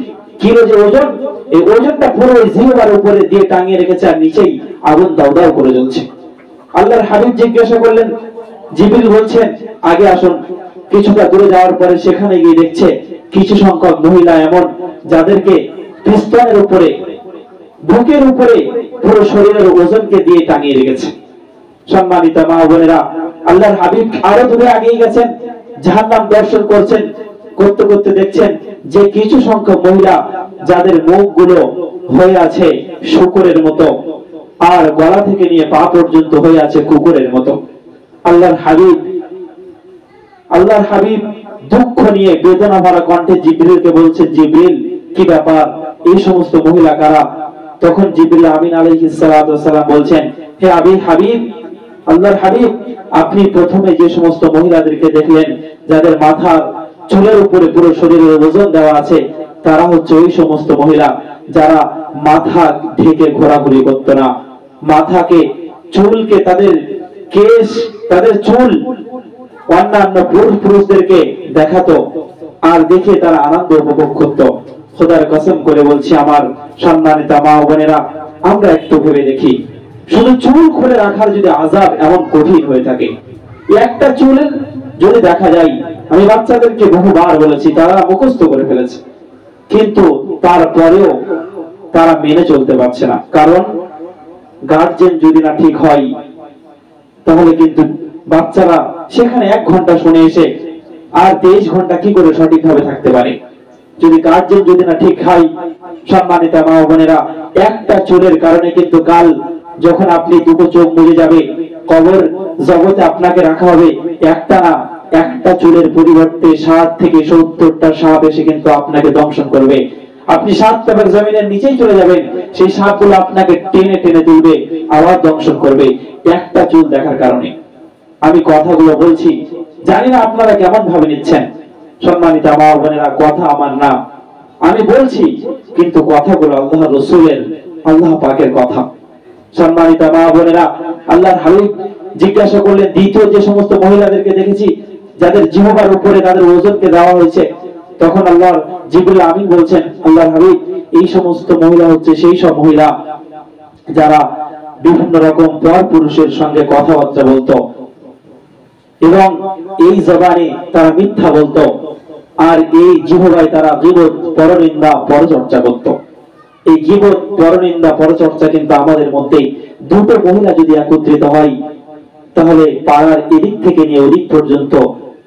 কিলো যে ওজন, এই ওজনটা পুরো জিহ্বার উপরে দিয়ে টাঙিয়ে রেখেছে, আর নিচেই আগুন দাউ দাউ করে জ্বলছে। আল্লাহর হাবিব জিজ্ঞাসা করলেন, জিবরিল বলছেন আগে আসুন। কিছুটা দূরে যাওয়ার পরে সেখানে গিয়ে দেখছে কিছু সংখ্যক মহিলা এমন যাদেরকে পিস্তলের উপরে, বুকের উপরে পুরো শরীরের ওজনকে দিয়ে টাঙিয়ে রেখেছে। সম্মানিত মা বোনেরা, আল্লাহর হাবিব আরো দূরে আগিয়ে গেছেন, জাহান্নাম দর্শন করছেন, করতে করতে দেখছেন যে কিছু সংখ্যক মহিলা যাদের মুখগুলো হয়ে আছে শূকরের মতো, আর গলা থেকে নিয়ে পা পর্যন্ত হয়ে আছে কুকুরের মতো। আল্লাহর হাবিব দুঃখ নিয়ে বেদনা ভরা কণ্ঠে জিবরিলকে বলছেন, জিবরিল কি ব্যাপার, এই সমস্ত মহিলা কারা? তখন জিবরিল আমিন আলাইহিস সালাতু ওয়াস সালাম বলছেন, হে হাবিব, আল্লাহর হাবিব, আপনি প্রথমে যে সমস্ত মহিলাদেরকে দেখলেন যাদের মাথার চুলের উপরে পুরো শরীরের ওজন দেওয়া আছে, তারা হচ্ছে ওই সমস্ত মহিলা যারা মাথা ঢেকে ঘোরাঘুরি করতো না, মাথাকে, চুলকে, তাদের কেশ, তাদের চুল অন্যান্য পুরুষদেরকে দেখাতো, আর দেখে তারা আনন্দ উপভোগ করত। খোদার কসম করে বলছি আমার সম্মানিত মা ও বোনেরা, আমরা একটু ভেবে দেখি, শুধু চুল খুলে রাখার যদি আযাব এমন কঠিন হয়ে থাকে, একটা চুলের যদি দেখা যায়, আমি বাচ্চাদেরকে বহুবার বলেছি, তারা মুখস্থ করে ফেলেছে, কিন্তু তারপরেও তারা মেনে চলতে পারছে না। কারণ গার্জেন যদি না ঠিক হয়, তাহলে কিন্তু বাচ্চারা সেখানে 1 ঘন্টা শুনে এসে আর 23 ঘন্টা কি করে সঠিকভাবে থাকতে পারে? যদি গার্জেন যদি না ঠিক হয়, সম্মানিত মা ও বোনেরা, একটা চুলের কারণে কিন্তু কাল যখন আপনি দুটো চোখ মুজে যাবে, কবর জগতে আপনাকে রাখা হবে, একটা চুলের পরিবর্তে 60 থেকে 70টা সাপ এসে কিন্তু আপনাকে দংশন করবে। আপনি 7 তবের জমিনের নিচেই চলে যাবেন, সেই সাপগুলো আপনাকে টেনে টেনে তুলবে, আবার দংশন করবে, একটা চুল দেখার কারণে। আমি কথাগুলো বলছি, জানি না আপনারা কেমন ভাবে নিচ্ছেন। সম্মানিত মা ও বোনেরা, কথা আমার না, আমি বলছি, কিন্তু কথাগুলো আল্লাহর রাসূলের, আল্লাহ পাকের কথা। সম্মানিত মা ও বোনেরা, আল্লাহর হাবিব জিজ্ঞাসা করলেন, দ্বিতীয় যে সমস্ত মহিলাদেরকে দেখেছি যাদের জিহ্বার উপরে তাদের ওজনকে দেওয়া হয়েছে, তখন আল্লাহর জিবরিল আমিন বলছেন, আল্লাহর হাবিব, এই সমস্ত মহিলা হচ্ছে সেই সব মহিলা যারা বিভিন্ন রকম পর পুরুষের সঙ্গে কথাবার্তা বলতো, এবং এই জবানে তারা মিথ্যা বলতো, আর এই জিহ্বায় তারা গীবত, পরনিন্দা, পরচর্চা করত। এই গীবত, পরনিন্দা, পরচর্চা কিন্তু আমাদের মধ্যে দুটো মহিলা যদি একত্রিত হয়, তাহলে পাড়ার এদিক থেকে নিয়ে ওদিক পর্যন্ত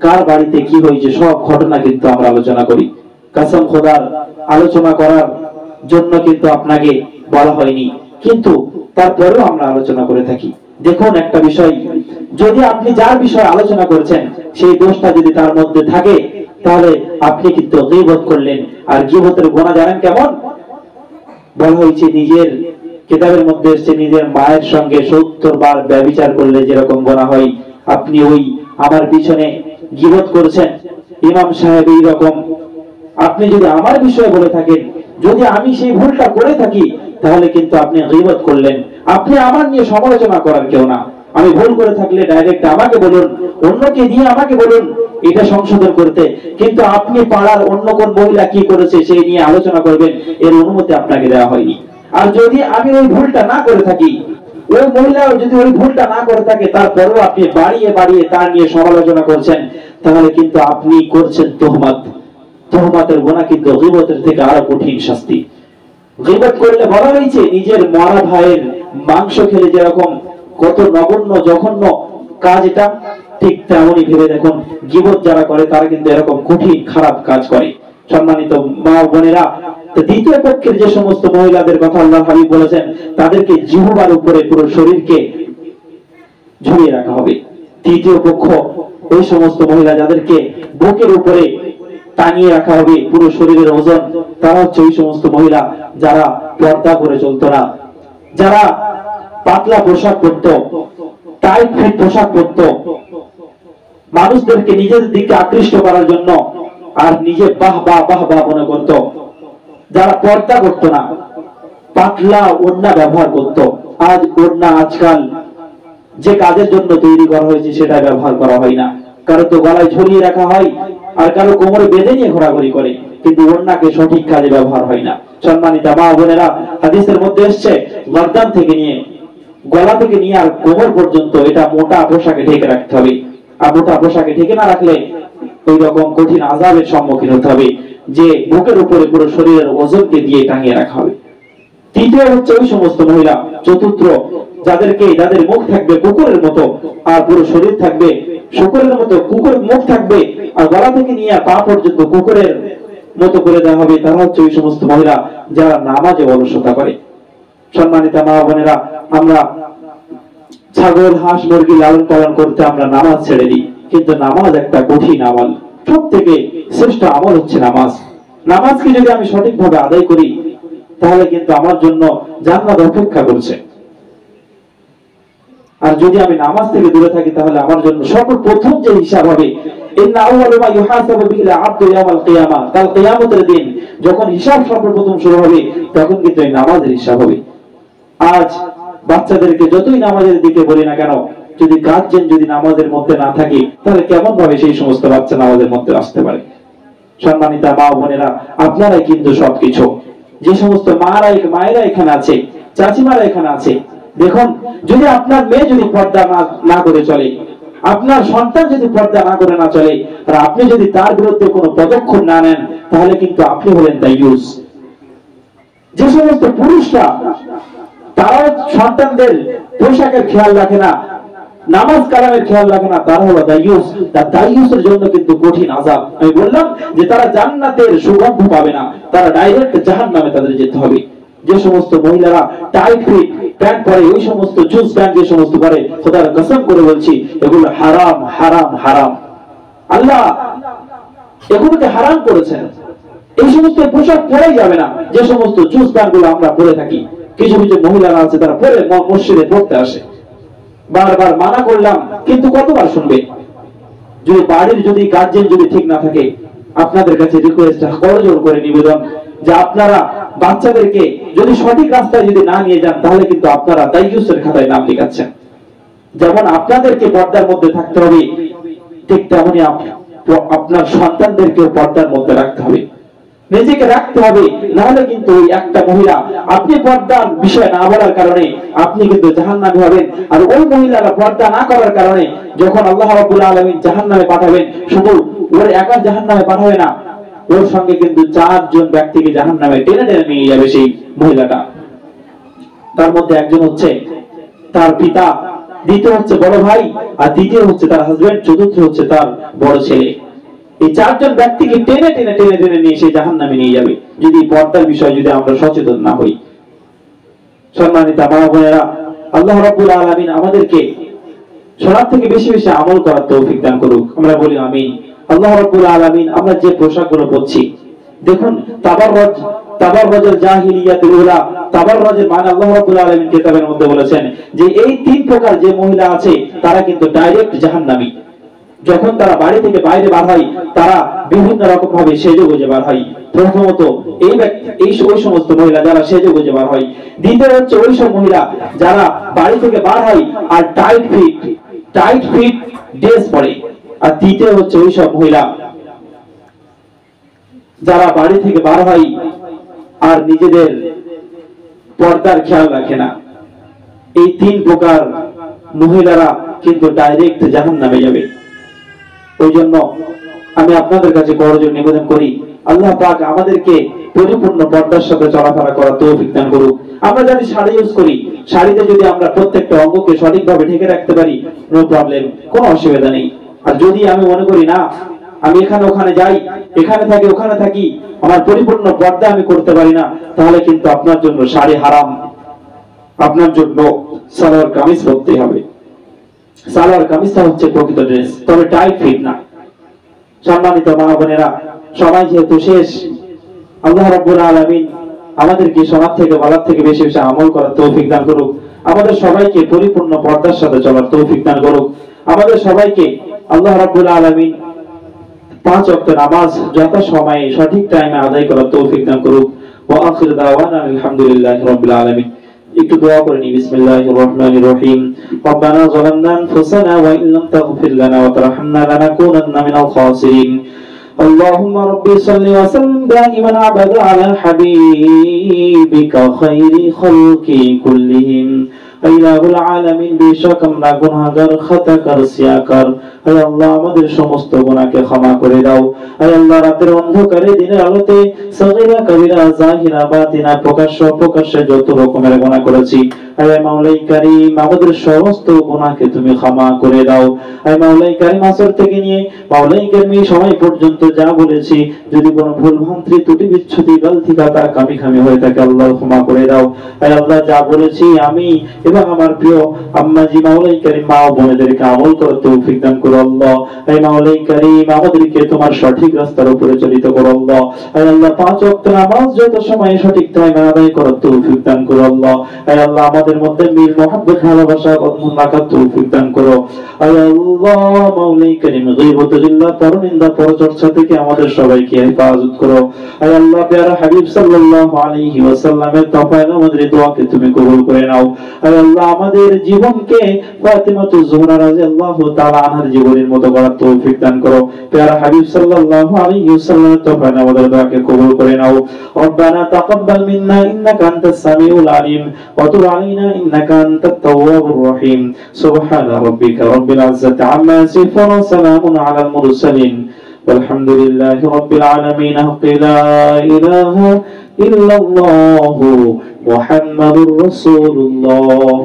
কার বাড়িতে কি হয়েছে সব ঘটনা কিন্তু আমরা আলোচনা করি। কসম খোদার, আলোচনা করার জন্য কিন্তু আপনাকে বলা হয়নি, কিন্তু তারপরেও আমরা আলোচনা করে থাকি। দেখুন একটা বিষয়, যদি আপনি যার বিষয়ে আলোচনা করেছেন সেই দোষটা যদি তার মধ্যে থাকে, তাহলে আপনি কিন্তু গীবত করলেন। আর গীবতের গুনাহ জানেন কেমন? বলা হয়েছে, নিজের কিতাবের মধ্যে এসেছে, নিজের মায়ের সঙ্গে 70 বার ব্যভিচার করলে যেরকম গুনাহ হয়, আপনি ওই আমার পিছনে গীবত করেছেন ইমাম সাহেব, এই রকম আপনি যদি আমার বিষয়ে বলে থাকেন, যদি আমি সেই ভুলটা করে থাকি, তাহলে কিন্তু আপনি গীবত করলেন। আপনি আমার নিয়ে সমালোচনা করার কেউ না। আমি ভুল করে থাকলে ডাইরেক্ট আমাকে বলুন, অন্যকে দিয়ে আমাকে বলুন এটা সংশোধন করতে, কিন্তু আপনি পাড়ার অন্য কোন মহিলা কি করেছে সেই নিয়ে আলোচনা করবেন, এর অনুমতি আপনাকে দেওয়া হয়নি। আর যদি আমি ওই ভুলটা না করে থাকি, ওই মহিলা যদি ওই ভুলটা না করে থাকে, তারপরেও আপনি বাড়িয়ে বাড়িয়ে তার নিয়ে সমালোচনা করছেন, তাহলে কিন্তু আপনি করছেন তোহমত। তোহমতের গুনাহ কিন্তু গীবতের থেকে আরো কঠিন শাস্তি। গীবত করলে বলা হয়েছে, নিজের মরা ভাইয়ের মাংস খেলে যেরকম কত নগণ্য জঘন্য কাজ, এটা ঠিক তেমনই ভেবে দেখুন, গীবত যারা করে তারা কিন্তু এরকম কঠিন খারাপ কাজ করে। সম্মানিত মা ও বোনেরা, দ্বিতীয় পক্ষের যে সমস্ত মহিলাদের কথা আল্লাহর হাবিব বলেছেন, তাদেরকে জিহ্বার উপরে পুরো শরীরকে ঝুলিয়ে রাখা হবে। তৃতীয় পক্ষ ওই সমস্ত মহিলা যাদেরকে বুকের উপরে টাঙিয়ে রাখা হবে পুরো শরীরের ওজন, তারা হচ্ছে ওই সমস্ত মহিলা যারা পর্দা করে চলতো না, যারা পাতলা পোশাক পরতো, টাইট ফিট পোশাক পরতো, মানুষদেরকে নিজের দিকে আকৃষ্ট করার জন্য আর নিজে বাহ বাহ বাহ বাহ মনে করতো, যারা পর্দা করতো না, পাতলা ওড়না ব্যবহার করতো। আজ ওড়না আজকাল যে কাজের জন্য তৈরি করা হয়েছে সেটা ব্যবহার করা হয় না, কারো তো গলায় ঝুলিয়ে রাখা হয়, আর কারো কোমরে বেঁধে নিয়ে ঘোরাঘুরি করে, কিন্তু ওড়নাকে সঠিক কাজে ব্যবহার হয় না। সম্মানিতা মা বোনেরা, হাদিসের মধ্যে এসেছে গর্দান থেকে নিয়ে গলা থেকে নিয়ে আর কোমর পর্যন্ত এটা মোটা পোশাকে ঢেকে রাখতে হবে। আর মোটা পোশাকে ঢেকে না রাখলে ওই রকম কঠিন আযাবের সম্মুখীন হতে হবে যে বুকের উপরে পুরো শরীরের ওজনকে দিয়ে টাঙিয়ে রাখা হবে। তৃতীয় হচ্ছে ওই সমস্ত মহিলা, চতুর্থ যাদের মুখ থাকবে কুকুরের মতো আর পুরো শরীর থাকবে শুকরের মতো, কুকুরের মুখ থাকবে আর গলা থেকে নিয়ে পা পর্যন্ত কুকুরের মতো করে দেওয়া হবে, তারা হচ্ছে ওই সমস্ত মহিলা যারা নামাজে অলসতা করে। সম্মানিত মা বোনেরা, আমরা ছাগল হাঁস মুরগি লালন পালন করতে আমরা নামাজ ছেড়ে দিই, কিন্তু নামাজ একটা কঠিন আমল। সব থেকে শ্রেষ্ঠ আমল হচ্ছে নামাজ। নামাজকে যদি আমি সঠিকভাবে আদায় করি তাহলে কিন্তু আমার জন্য জান্নাত অপেক্ষা করছে। আর যদি আমি নামাজ থেকে দূরে থাকি তাহলে আমার জন্য সর্বপ্রথম যে হিসাব হবে, ইন্না আউয়ালু মা ইউহাসাবু বিহিল আবদু ইয়াউমাল কিয়ামাহ, কাল কিয়ামতের দিন যখন হিসাব সর্বপ্রথম শুরু হবে তখন কিন্তু এই নামাজের হিসাব হবে। আজ বাচ্চাদেরকে যতই নামাজের দিকে বলি না কেন, যদি গার্জিয়ান যদি নামাজের মধ্যে না থাকে তাহলে কেমন ভাবে সেই সমস্ত বাচ্চা নামাজের মধ্যে আসতে পারে? সম্মানিতা মা বোনেরা, আপনারাই কিন্তু সবকিছু। যে সমস্ত মায়েরা এখানে আছে, চাচিমারা এখানে আছে, দেখুন যদি আপনার মেয়ে যদি পর্দা না করে চলে, আপনার সন্তান যদি পর্দা না করে না চলে, আর আপনি যদি তার বিরুদ্ধে কোনো পদক্ষেপ না নেন তাহলে কিন্তু আপনি হলেন দায়ুস। যে সমস্ত পুরুষরা তারাও সন্তানদের পোশাকের খেয়াল রাখে না, নামাজ কালামের খেয়াল রাখে না, তারা হলো দায়ুস। তার দায়ুসের জন্য কিন্তু কঠিন আযাব। আমি বললাম যে তারা জান্নাতের সুগন্ধ পাবে না, তারা ডাইরেক্ট জাহান্নামে তাদের যেতে হবে। যে সমস্ত মহিলারা টাইট ফিট প্যান্ট পরে, ওই সমস্ত জুস প্যান্ট যে সমস্ত পরে, খোদার কসম করে বলছি এগুলো হারাম হারাম হারাম। আল্লাহ এগুলোকে হারাম করেছেন। এই সমস্ত পোশাক পরেই যাবে না যে সমস্ত জুস প্যান্ট গুলো আমরা পরে থাকি। কিছু কিছু মহিলারা আছে তারা পরে মসজিদে পড়তে আসে, বারবার মানা করলাম কিন্তু কতবার শুনবে? যদি বাড়ির যদি গার্জিয়ান যদি ঠিক না থাকে, আপনাদের কাছে রিকোয়েস্ট, করজোর করে নিবেদন যে আপনারা বাচ্চাদেরকে যদি সঠিক রাস্তায় যদি না নিয়ে যান তাহলে কিন্তু আপনারা দায়ুসের খাতায় নাম লিখাচ্ছেন। যেমন আপনাদেরকে পর্দার মধ্যে থাকতে হবে, ঠিক তেমনি আপনার সন্তানদেরকেও পর্দার মধ্যে রাখতে হবে, নিজেকে রাখতে হবে। নাহলে কিন্তু একটা মহিলা আপনি পর্দার বিষয় না বলার কারণে আপনি কিন্তু জাহান্নামী হবেন। আর ওই মহিলারা পর্দা না করার কারণে যখন আল্লাহ রাব্বুল আলামিন জাহান্নামে পাঠাবেন, শুধু ওর একা জাহান্নামে পাঠাবে না, ওর সঙ্গে কিন্তু 4 জন ব্যক্তিকে জাহান্নামে টেনে টেনে নিয়ে যাবে সেই মহিলাটা। তার মধ্যে একজন হচ্ছে তার পিতা, দ্বিতীয় হচ্ছে বড় ভাই, আর তৃতীয় হচ্ছে তার হাজবেন্ড, চতুর্থ হচ্ছে তার বড় ছেলে। এই 4 জন ব্যক্তিকে টেনে টেনে টেনে টেনে নিয়ে সেই জাহান্নামে নিয়ে যাবে যদি পর্দার বিষয়ে যদি আমরা সচেতন না হই। সম্মানিত মা বোনেরা, আল্লাহ রাব্বুল আলামিন আমাদেরকে শরীয়ত থেকে বেশি বেশি আমল করার তৌফিক দান করুক। আমরা বলি আমিন। আল্লাহ রাব্বুল আলামিন আমরা যে পোশাকগুলো পরছি, দেখুন তাবাররুজুল জাহিলিয়াতুল উলা, তাবাররুজের মানে আল্লাহ রাব্বুল আলামিন কিতাবের মধ্যে বলেছেন যে এই 3 প্রকার যে মহিলা আছে তারা কিন্তু ডাইরেক্ট জাহান্নামী। যখন তারা বাড়ি থেকে বাইরে বার হয় তারা বিভিন্ন রকম ভাবে সেজেগুজে বার হয়। প্রথমত ওই সমস্ত মহিলা যারা সেজেগুজে বার হয়। দ্বিতীয় হচ্ছে ওই সব মহিলা যারা বাড়ি থেকে বার হয় আর টাইট ফিট ড্রেস পরে। আর তৃতীয় হচ্ছে ওই সব মহিলা যারা বাড়ি থেকে বার হয় আর নিজেদের পর্দার খেয়াল রাখে না। এই 3 প্রকার মহিলারা কিন্তু ডাইরেক্ট জাহান্নামে যাবে। ওই জন্য আমি আপনাদের কাছে করজোড়ে নিবেদন করি, আল্লাহ পাক আমাদেরকে পরিপূর্ণ পর্দার সাথে চলাফেরা করার তৌফিক দান করুক। আমরা যদি শাড়ি ইউজ করি, শাড়িতে যদি আমরা প্রত্যেকটা অঙ্গকে সঠিকভাবে ঢেকে রাখতে পারি, নো প্রবলেম, কোনো অসুবিধা নেই। আর যদি আমি মনে করি না আমি এখানে ওখানে যাই, এখানে থাকি ওখানে থাকি, আমার পরিপূর্ণ পর্দা আমি করতে পারি না, তাহলে কিন্তু আপনার জন্য শাড়ি হারাম, আপনার জন্য সালোয়ার কামিজ পরতে হবে। সালোয়ার কামিজটা হচ্ছে প্রকৃত ড্রেস, তবে টাইট ফিট না। সম্মানিত মা বোনেরা, সবাই যেহেতু শেষ, আল্লাহ রাব্বুল আলামিন আমাদেরকে শোনার থেকে বলার থেকে বেশি বেশি আমল করার তৌফিক দান করুক। আমাদের সবাইকে পরিপূর্ণ পর্দার সাথে চলার তৌফিক দান করুক। আমাদের সবাইকে আল্লাহ রাব্বুল আলামিন 5 ওয়াক্ত নামাজ যথাসময়ে সঠিক টাইমে আদায় করার তৌফিক দান করুক। ওয়া আখির দাওয়ানা আলহামদুলিল্লাহি রাব্বিল আলামিন। একটু দোয়া করে নি। বিসমিল্লাহির রহমানির রহিম। রব্বানা যালামনা আনফুসানা ওয়া ইন লাম তাগফির লানা ওয়া তারহামনা লানাকুনান্না মিনাল খাসিরিন। اللهم رب صل وسلم دائما ابدا على حبيبك خير خلق كلهم ইলাহুল আলামিন। বেশক আমরা গুনাহগার, খাতাকার, সিয়াকার। হে আল্লাহ আমাদের সমস্ত গুনাহকে ক্ষমা করে দাও। হে আল্লাহ রাতের অন্ধকারে দিনের আলোতে সগীরা কবিরা জাহিরা বাতিনা প্রকাশ্য অপ্রকাশ্যে যত রকমের গুনাহ করেছি, হে মাওলাই কারীম আমাদের সমস্ত গুনাহকে তুমি ক্ষমা করে দাও। হে মাওলাই কারীম আসর থেকে নিয়ে মাওলাই কারীম এই সময় পর্যন্ত যা বলেছি যদি কোনো ভুল ভ্রান্তি ত্রুটি বিচ্ছুতি গলতি কাটা কামি খামি হয়ে থাকে আল্লাহ ক্ষমা করে দাও। হে আল্লাহ যা বলেছি আমি এবং আমার প্রিয় আম্মাজি মাওলাই কারীম মা ও বোনেদেরকে আমল করার তৌফিক দান করো আল্লাহ। হে মাওলাই কারীম আমাদেরকে তোমার সঠিক রাস্তার উপরে চালিত করো আল্লাহ। হে আল্লাহ 5 ওয়াক্ত নামাজ যত সময় সঠিক টাইমে আদায় করার তৌফিক দান করো আল্লাহ। হে আল্লাহ আমাদের মধ্যে মিল মহব্বত ভালোবাসা বন্ধন রাখার তৌফিক দান করো। হে আল্লাহ মাওলাই কারীম গীবত গিল্লাহ পরনিন্দা পরচর্চা থেকে আমাদের সবাইকে হেফাজত করো। হে আল্লাহ প্যারা হাবিব সাল্লাল্লাহু আলাইহি ওয়াসাল্লামের তফায় আমাদের দোয়াকে তুমি কবুল করে নাও। হে আল্লাহ আমাদের জীবনকে ফাতিমাতুজ জোহরা রাদিয়াল্লাহু তাআলা আনহার জীবনের মতো গড়ার তৌফিক দান করো। প্যারা হাবিব সাল্লাল্লাহু আলাইহি ওয়াসাল্লামের তফায় আমাদের দোয়াকে কবুল করে নাও। রব্বানা তাকাব্বাল মিন্না ইন্নাকা আনতাস সামিউল আলিম ওয়া তুব আলাইনা ইন্নাকা আনতাত তাওয়াবুর রহিম। সুবহানা রাব্বিকা রাব্বিল ইজ্জাতি আম্মা ইয়াসিফুন ওয়া সালামুন আলাল মুরসালিন والحمد لله رب العالمين. لا إله إلا الله محمد رسول الله.